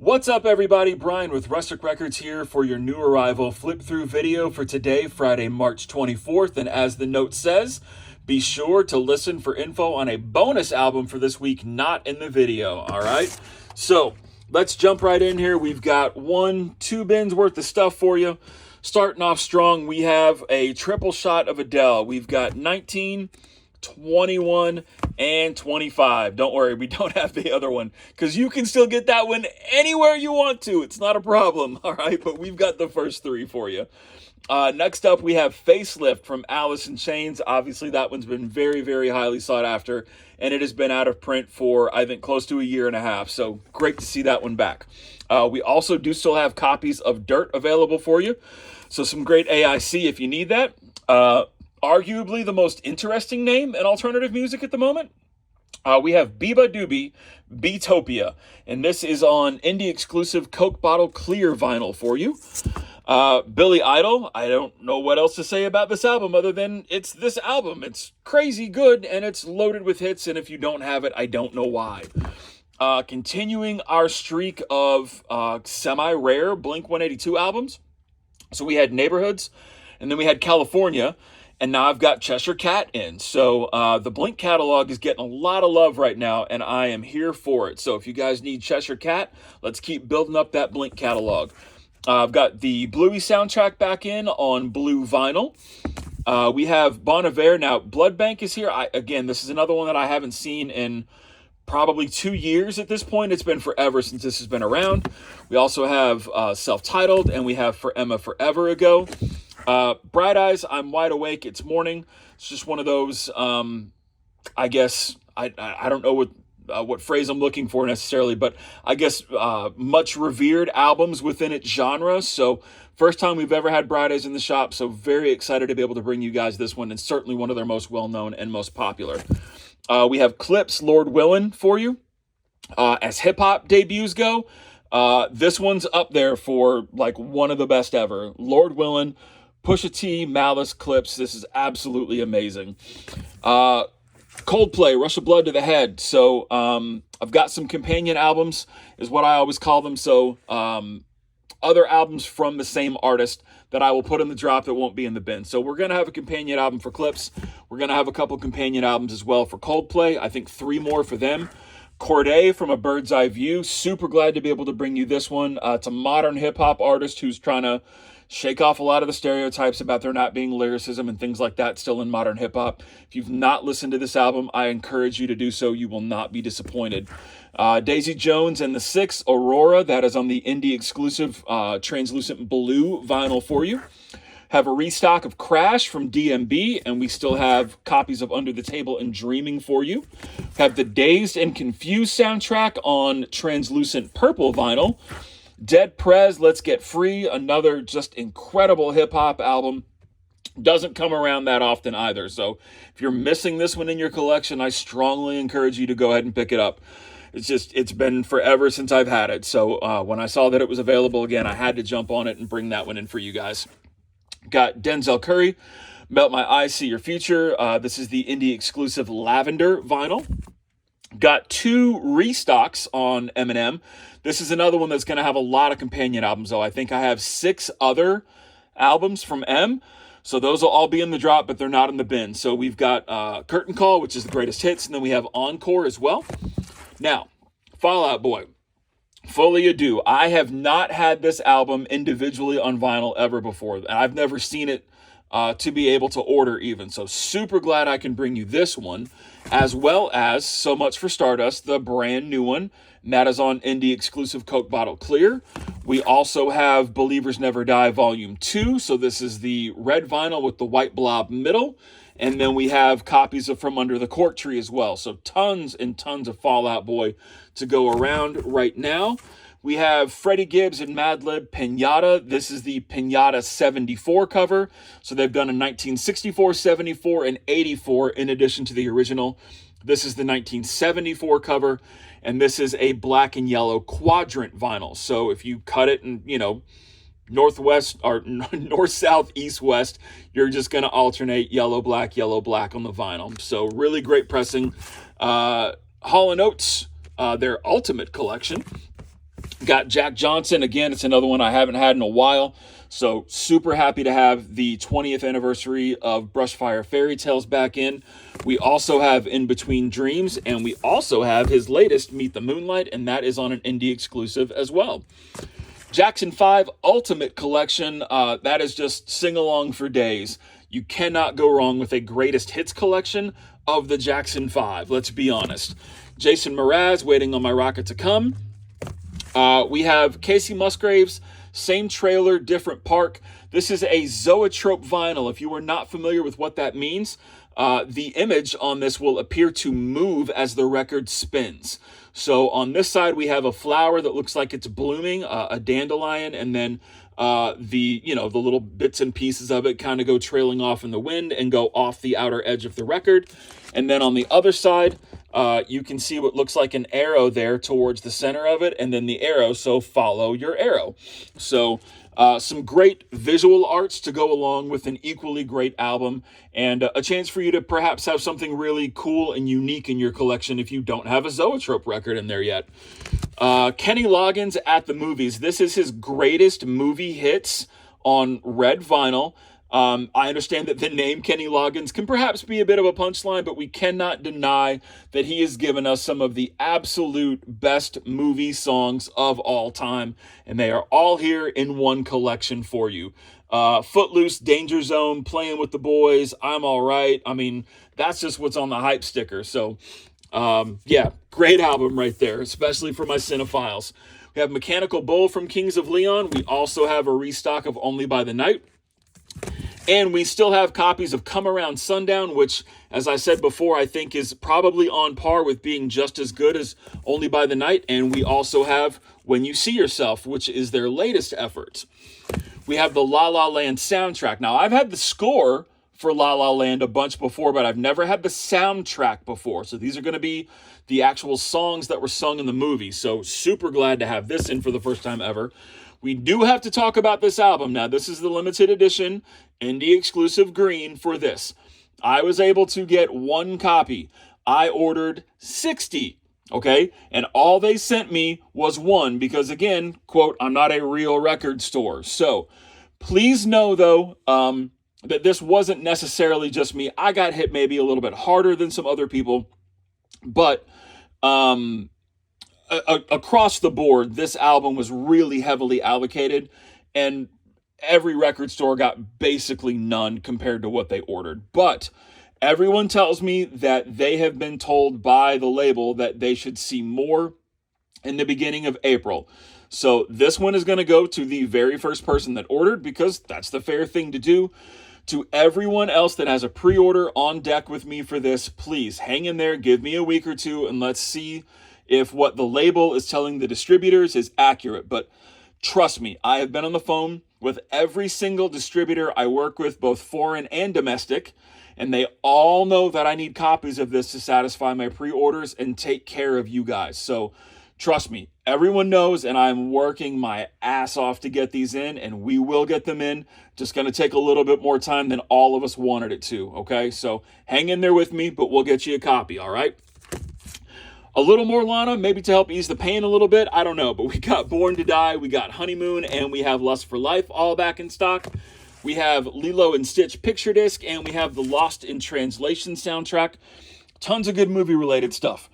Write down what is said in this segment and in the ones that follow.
What's up, everybody? Brian with Rustic Records here for your new arrival flip through video for today, Friday, March 24th. And as the note says, be sure to listen for info on a bonus album for this week, not in the video. All right. So let's jump right in here. We've got 2 bins worth of stuff for you. Starting off strong, we have a triple shot of Adele. We've got 19, 21, and 25. Don't worry, we don't have the other one because you can still get that one anywhere you want to. It's not a problem, all right? But we've got the first 3 for you. Next up, we have Facelift from Alice in Chains. Obviously, that one's been very, very highly sought after, and it has been out of print for, I think, close to a year and a half. So great to see that one back. We also do still have copies of Dirt available for you. So some great AIC if you need that. Arguably the most interesting name in alternative music at the moment. We have Biba Doobie, Beatopia, and this is on indie exclusive Coke Bottle Clear vinyl for you. Billy Idol, I don't know what else to say about this album other than it's this album. It's crazy good and it's loaded with hits, and if you don't have it, I don't know why. Continuing our streak of semi-rare Blink-182 albums. So we had Neighborhoods, and then we had California, and now I've got Cheshire Cat in. So the Blink catalog is getting a lot of love right now, and I am here for it. So if you guys need Cheshire Cat, let's keep building up that Blink catalog. I've got the Bluey soundtrack back in on blue vinyl. We have Bon Iver. Now, Blood Bank is here. Again, this is another one that I haven't seen in probably 2 years at this point. It's been forever since this has been around. We also have Self-Titled, and we have For Emma Forever Ago. Bright Eyes, I'm Wide Awake, It's Morning. It's just one of those, I guess, I don't know what phrase I'm looking for necessarily, but I guess much revered albums within its genre. So first time we've ever had Bright Eyes in the shop, so very excited to be able to bring you guys this one, and certainly one of their most well-known and most popular. We have Clips, Lord Willin' for you. As hip-hop debuts go, this one's up there for like one of the best ever. Lord Willin', Pusha T, Malice, Clips. This is absolutely amazing. Coldplay, Rush of Blood to the Head. So I've got some companion albums, is what I always call them. So other albums from the same artist that I will put in the drop that won't be in the bin. So we're going to have a companion album for Clips. We're going to have a couple companion albums as well for Coldplay. I think 3 more for them. Corday from A Bird's Eye View. Super glad to be able to bring you this one. It's a modern hip-hop artist who's trying to shake off a lot of the stereotypes about there not being lyricism and things like that still in modern hip-hop. If you've not listened to this album, I encourage you to do so. You will not be disappointed. Daisy Jones and the Six, Aurora. That is on the indie exclusive translucent blue vinyl for you. Have a restock of Crash from DMB, and we still have copies of Under the Table and Dreaming for you. Have the Dazed and Confused soundtrack on translucent purple vinyl. Dead Prez, Let's Get Free, another just incredible hip-hop album. Doesn't come around that often either, so if you're missing this one in your collection, I strongly encourage you to go ahead and pick it up. It's been forever since I've had it, so when I saw that it was available again, I had to jump on it and bring that one in for you guys. Got Denzel Curry, Melt My Eyes, See Your Future. This is the indie exclusive Lavender vinyl. Got 2 restocks on Eminem. This is another one that's going to have a lot of companion albums, though. I think I have 6 other albums from M. So those will all be in the drop, but they're not in the bin. So we've got Curtain Call, which is the greatest hits, and then we have Encore as well. Now, Fall Out Boy, Fully Ado. I have not had this album individually on vinyl ever before, and I've never seen it to be able to order even. So super glad I can bring you this one, as well as So Much for Stardust, the brand new one. And that is on indie exclusive Coke Bottle Clear. We also have Believers Never Die Volume 2. So this is the red vinyl with the white blob middle. And then we have copies of From Under the Cork Tree as well. So tons and tons of Fall Out Boy to go around right now. We have Freddie Gibbs and Madlib Pinata. This is the Pinata 74 cover. So they've done a 1964, 74, and 84 in addition to the original. This is the 1974 cover, and this is a black and yellow quadrant vinyl. So if you cut it and, northwest or north, south, east, west, you're just going to alternate yellow, black on the vinyl. So really great pressing. Hall & Oates, their Ultimate Collection. Got Jack Johnson. Again, it's another one I haven't had in a while. So super happy to have the 20th anniversary of Brushfire Fairy Tales back in. We also have In Between Dreams, and we also have his latest, Meet the Moonlight, and that is on an indie exclusive as well. Jackson 5 Ultimate Collection, that is just sing-along for days. You cannot go wrong with a greatest hits collection of the Jackson 5, let's be honest. Jason Mraz, Waiting on My Rocket to Come. We have Casey Musgraves, same trailer, different park. This is a zoetrope vinyl. If you are not familiar with what that means, the image on this will appear to move as the record spins. So on this side, we have a flower that looks like it's blooming, a dandelion, and then the little bits and pieces of it kind of go trailing off in the wind and go off the outer edge of the record. And then on the other side, you can see what looks like an arrow there towards the center of it, and then the arrow, so follow your arrow. So some great visual arts to go along with an equally great album, and a chance for you to perhaps have something really cool and unique in your collection if you don't have a Zoetrope record in there yet. Kenny Loggins at the Movies. This is his greatest movie hits on red vinyl. I understand that the name Kenny Loggins can perhaps be a bit of a punchline, but we cannot deny that he has given us some of the absolute best movie songs of all time, and they are all here in one collection for you. Footloose, Danger Zone, Playing with the Boys, I'm All Right. I mean, that's just what's on the hype sticker. So, yeah, great album right there, especially for my cinephiles. We have Mechanical Bull from Kings of Leon. We also have a restock of Only by the Night. And we still have copies of Come Around Sundown, which, as I said before, I think is probably on par with being just as good as Only by the Night. And we also have When You See Yourself, which is their latest effort. We have the La La Land soundtrack. Now, I've had the score for La La Land a bunch before, but I've never had the soundtrack before. So these are going to be the actual songs that were sung in the movie. So super glad to have this in for the first time ever. We do have to talk about this album. Now, this is the limited edition indie exclusive green for this. I was able to get one copy. I ordered 60, okay? And all they sent me was one because, again, quote, I'm not a real record store. So please know, though, that this wasn't necessarily just me. I got hit maybe a little bit harder than some other people, but across the board, this album was really heavily allocated, and every record store got basically none compared to what they ordered. But everyone tells me that they have been told by the label that they should see more in the beginning of April. So this one is going to go to the very first person that ordered because that's the fair thing to do. To everyone else that has a pre-order on deck with me for this, please hang in there, give me a week or two, and let's see if what the label is telling the distributors is accurate. But trust me, I have been on the phone with every single distributor I work with, both foreign and domestic, and they all know that I need copies of this to satisfy my pre-orders and take care of you guys. So trust me, everyone knows, and I'm working my ass off to get these in, and we will get them in. Just going to take a little bit more time than all of us wanted it to, okay? So hang in there with me, but we'll get you a copy, all right? A little more Lana, maybe to help ease the pain a little bit. I don't know, but we got Born to Die, we got Honeymoon, and we have Lust for Life all back in stock. We have Lilo and Stitch picture disc, and we have the Lost in Translation soundtrack. Tons of good movie-related stuff.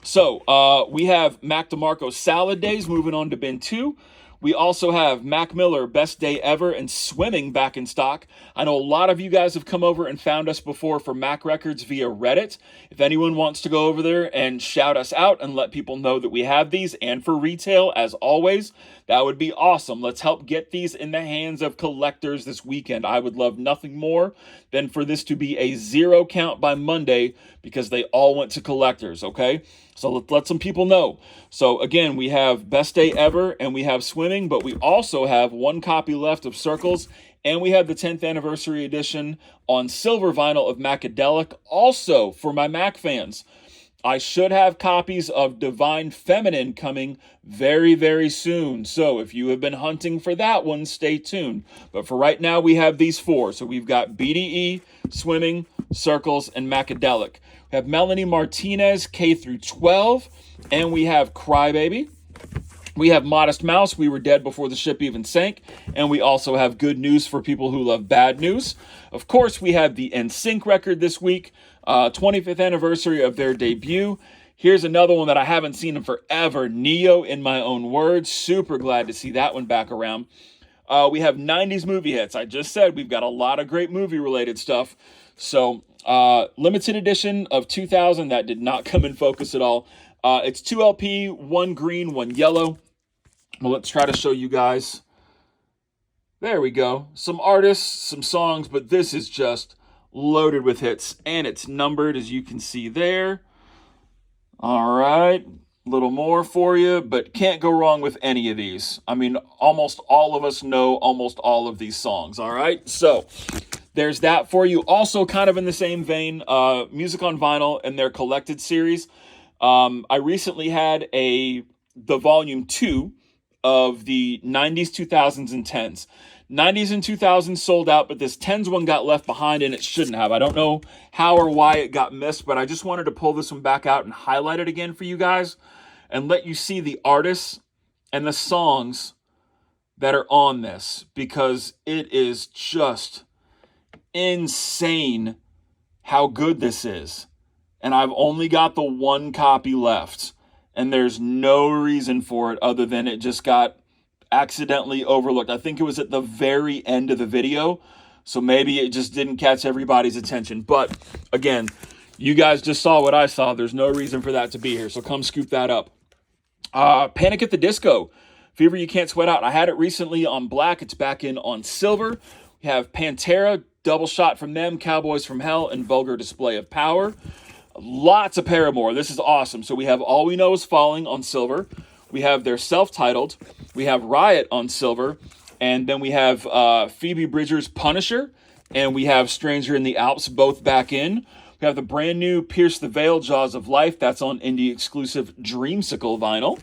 So we have Mac DeMarco's Salad Days moving on to bin 2. We also have Mac Miller, Best Day Ever, and Swimming back in stock. I know a lot of you guys have come over and found us before for Mac Records via Reddit. If anyone wants to go over there and shout us out and let people know that we have these, and for retail, as always, that would be awesome. Let's help get these in the hands of collectors this weekend. I would love nothing more than for this to be a 0 count by Monday because they all went to collectors, okay? So let's let some people know. So again, we have Best Day Ever and we have Swimming, but we also have one copy left of Circles, and we have the 10th anniversary edition on silver vinyl of Macadelic, also for my Mac fans. I should have copies of Divine Feminine coming very, very soon. So if you have been hunting for that one, stay tuned. But for right now, we have these 4. So we've got BDE, Swimming, Circles, and Macadelic. We have Melanie Martinez, K through 12, and we have Crybaby. We have Modest Mouse, We Were Dead Before the Ship Even Sank. And we also have good news for people who love bad news. Of course, we have the NSYNC record this week, 25th anniversary of their debut. Here's another one that I haven't seen in forever, Neo, In My Own Words. Super glad to see that one back around. We have 90s movie hits. I just said we've got a lot of great movie-related stuff. So, limited edition of 2000, that did not come in focus at all. It's 2 LP, 1 green, 1 yellow. Well, let's try to show you guys. There we go. Some artists, some songs, but this is just loaded with hits. And it's numbered, as you can see there. All right. A little more for you, but can't go wrong with any of these. I mean, almost all of us know almost all of these songs. All right. So there's that for you. Also, kind of in the same vein, Music on Vinyl and their collected series. I recently had the volume 2 of the 90s, 2000s, and 10s. 90s and 2000s sold out, but this 10s one got left behind, and it shouldn't have. I don't know how or why it got missed, but I just wanted to pull this one back out and highlight it again for you guys and let you see the artists and the songs that are on this, because it is just insane how good this is. And I've only got the 1 copy left. And there's no reason for it other than it just got accidentally overlooked. I think it was at the very end of the video. So maybe it just didn't catch everybody's attention. But again, you guys just saw what I saw. There's no reason for that to be here. So come scoop that up. Panic at the Disco. Fever You Can't Sweat Out. I had it recently on black. It's back in on silver. We have Pantera, Double Shot from them, Cowboys from Hell, and Vulgar Display of Power. Lots of Paramore. This is awesome. So we have All We Know Is Falling on silver. We have their self-titled. We have Riot on silver. And then we have Phoebe Bridgers' Punisher. And we have Stranger in the Alps both back in. We have the brand new Pierce the Veil, Jaws of Life. That's on indie exclusive Dreamsicle vinyl.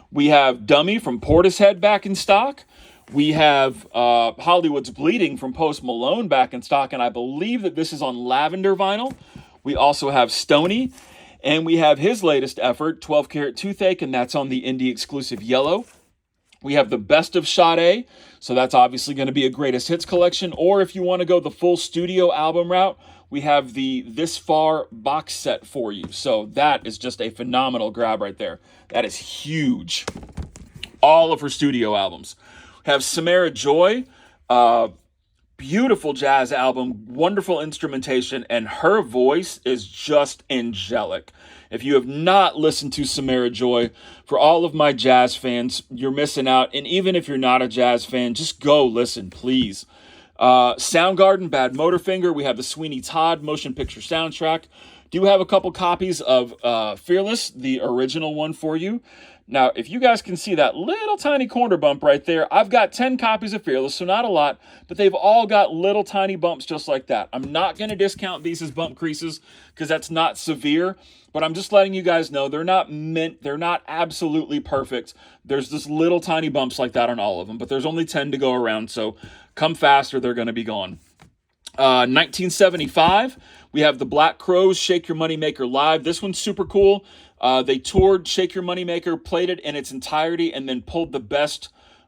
We have Dummy from Portishead back in stock. We have Hollywood's Bleeding from Post Malone back in stock. And I believe that this is on Lavender vinyl. We also have Stoney, and we have his latest effort, 12 Karat Toothache, and that's on the indie exclusive yellow. We have the Best of Sade, so that's obviously going to be a greatest hits collection. Or if you want to go the full studio album route, we have the This Far box set for you. So that is just a phenomenal grab right there. That is huge. All of her studio albums. We have Samara Joy, beautiful jazz album, wonderful instrumentation, and her voice is just angelic. If you have not listened to Samara Joy, for all of my jazz fans, you're missing out. And even if you're not a jazz fan, just go listen, please. Soundgarden, Bad Motorfinger. We have the Sweeney Todd motion picture soundtrack. Do have a couple copies of Fearless, the original one for you. Now, if you guys can see that little tiny corner bump right there, I've got 10 copies of Fearless, so not a lot, but they've all got little tiny bumps just like that. I'm not going to discount these as bump creases because that's not severe, but I'm just letting you guys know they're not absolutely perfect. There's just little tiny bumps like that on all of them, but there's only 10 to go around, so come fast or they're going to be gone. 1975, we have the Black Crowes, Shake Your Moneymaker Live. This one's super cool. They toured Shake Your Moneymaker, played it in its entirety, and then pulled the best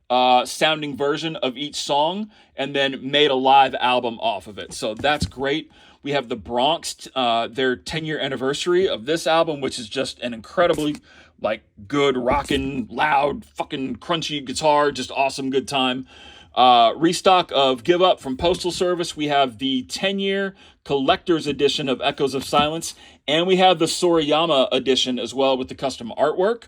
sounding version of each song, and then made a live album off of it. So that's great. We have the Bronx, their 10-year anniversary of this album, which is just an incredibly good, rockin', loud, fucking crunchy guitar, just awesome, good time. Restock of Give Up from Postal Service. We have the 10-year collector's edition of Echoes of Silence, and we have the Sorayama edition as well with the custom artwork.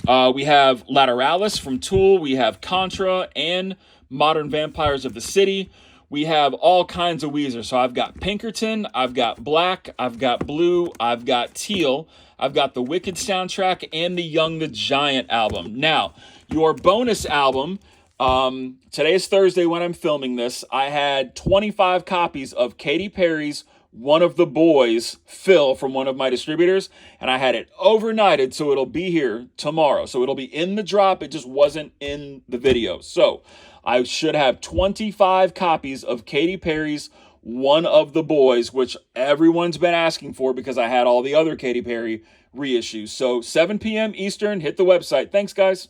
We have Lateralis from Tool. We have Contra and Modern Vampires of the City. We have all kinds of Weezer. So I've got Pinkerton, I've got Black, I've got Blue, I've got Teal, I've got the Wicked soundtrack, and the Young the Giant album. Now, your bonus album, today is Thursday when I'm filming this. I had 25 copies of Katy Perry's One of the Boys, Phil, from one of my distributors, and I had it overnighted, so it'll be here tomorrow. So it'll be in the drop, it just wasn't in the video. So I should have 25 copies of Katy Perry's One of the Boys, which everyone's been asking for because I had all the other Katy Perry reissues. So 7 p.m. Eastern, hit the website. Thanks, guys.